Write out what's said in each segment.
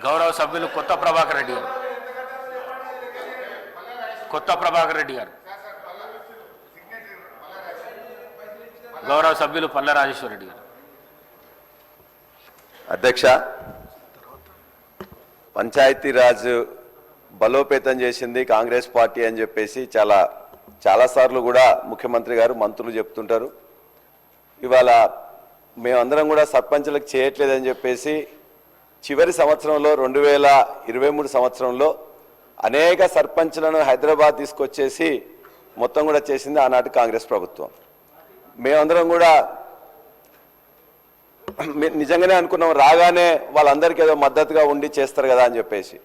గౌరవ సభ్యులు కొత్త ప్రభాకర్ రెడ్డి గారు గౌరవ సభ్యులు పల్ల రాజేశ్వర రెడ్డి గారు. అధ్యక్ష, పంచాయతీరాజ్ బలోపేతం చేసింది కాంగ్రెస్ పార్టీ అని చెప్పేసి చాలాసార్లు కూడా ముఖ్యమంత్రి గారు మంత్రులు చెప్తుంటారు. ఇవాళ మేమందరం కూడా సర్పంచులకు చేయట్లేదని చెప్పేసి చివరి సంవత్సరంలో 2023 సంవత్సరంలో అనేక సర్పంచులను హైదరాబాద్ తీసుకొచ్చేసి మొత్తం కూడా చేసింది ఆనాటి కాంగ్రెస్ ప్రభుత్వం. మేమందరం కూడా నిజంగానే అనుకున్నాం, రాగానే వాళ్ళందరికీ ఏదో మద్దతుగా ఉండి చేస్తారు కదా అని చెప్పేసి.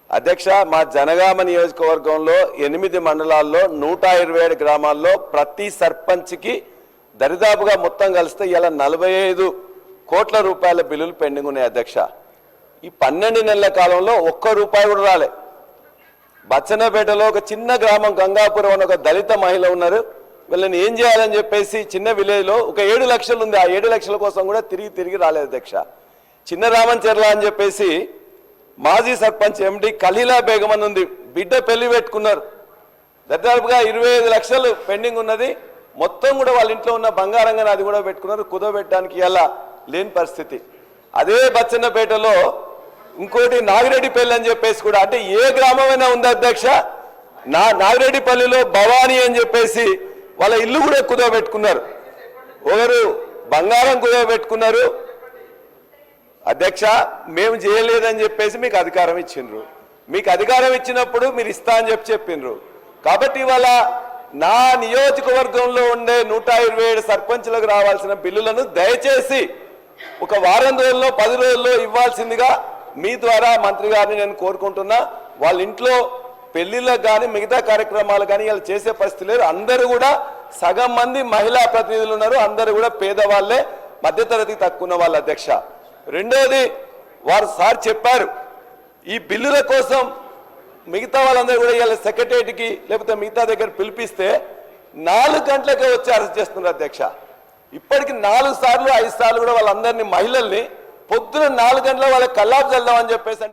అధ్యక్ష, మా జనగామ నియోజకవర్గంలో 8 మండలాల్లో 127 గ్రామాల్లో ప్రతి సర్పంచ్కి దరిదాపుగా మొత్తం కలిస్తే ఇలా 45 కోట్ల రూపాయల బిల్లులు పెండింగ్ ఉన్నాయి. అధ్యక్ష, ఈ 12 నెలల కాలంలో ఒక్క రూపాయి కూడా రాలే. బచ్చన్నపేటలో ఒక చిన్న గ్రామం గంగాపురం అని ఒక దళిత మహిళ ఉన్నారు. వీళ్ళని ఏం చేయాలని చెప్పేసి చిన్న విలేజ్లో ఒక 7 లక్షలు ఉంది. ఆ 7 లక్షల కోసం కూడా తిరిగి రాలేదు. అధ్యక్ష, చిన్న రామంచెర్ల అని చెప్పేసి మాజీ సర్పంచ్ ఎండి ఖలీలా బేగం అని ఉంది, బిడ్డ పెళ్లి పెట్టుకున్నారు. దాదాపుగా 25 లక్షలు పెండింగ్ ఉన్నది. మొత్తం కూడా వాళ్ళ ఇంట్లో ఉన్న బంగారంగా అది కూడా పెట్టుకున్నారు. కుదవబెట్టడానికి ఇలా లేని పరిస్థితి. అదే బచ్చన్నపేటలో ఇంకోటి నాగిరెడ్డిపల్లి అని చెప్పేసి కూడా, అంటే ఏ గ్రామమైనా ఉంది అధ్యక్ష, నాగిరెడ్డిపల్లిలో భవానీ అని చెప్పేసి వాళ్ళ ఇల్లు కూడా కుదవబెట్టుకున్నారు. ఒకరు బంగారం కుదవబెట్టుకున్నారు. అధ్యక్ష, మేము చేయలేదని చెప్పేసి మీకు అధికారం ఇచ్చిండ్రు. మీకు అధికారం ఇచ్చినప్పుడు మీరు ఇస్తా అని చెప్పిండ్రు. కాబట్టి ఇవాళ నా నియోజకవర్గంలో ఉండే 127 సర్పంచులకు రావాల్సిన బిల్లులను దయచేసి ఒక వారం రోజుల్లో 10 రోజుల్లో ఇవ్వాల్సిందిగా మీ ద్వారా మంత్రి గారిని నేను కోరుకుంటున్నా. వాళ్ళ ఇంట్లో పెళ్లిళ్ళకు కానీ మిగతా కార్యక్రమాలు కానీ వాళ్ళు చేసే పరిస్థితి లేదు. అందరూ కూడా సగం మంది మహిళా ప్రతినిధులు ఉన్నారు. అందరూ కూడా పేదవాళ్లే, మధ్యతరగతి తక్కువ ఉన్న వాళ్ళు. అధ్యక్ష, రెండోది వారు సార్ చెప్పారు, ఈ బిల్లుల కోసం మిగతా వాళ్ళందరూ కూడా ఇలా సెక్రటరీకి లేకపోతే మిగతా దగ్గర పిలిపిస్తే 4 గంటలకే వచ్చి అరెస్ట్ చేస్తున్నారు. అధ్యక్ష, ఇప్పటికి 4 సార్లు 5 సార్లు కూడా వాళ్ళందరినీ మహిళల్ని పొద్దున 4 గంటల వాళ్ళకి కల్లాపు చల్దామని చెప్పేసి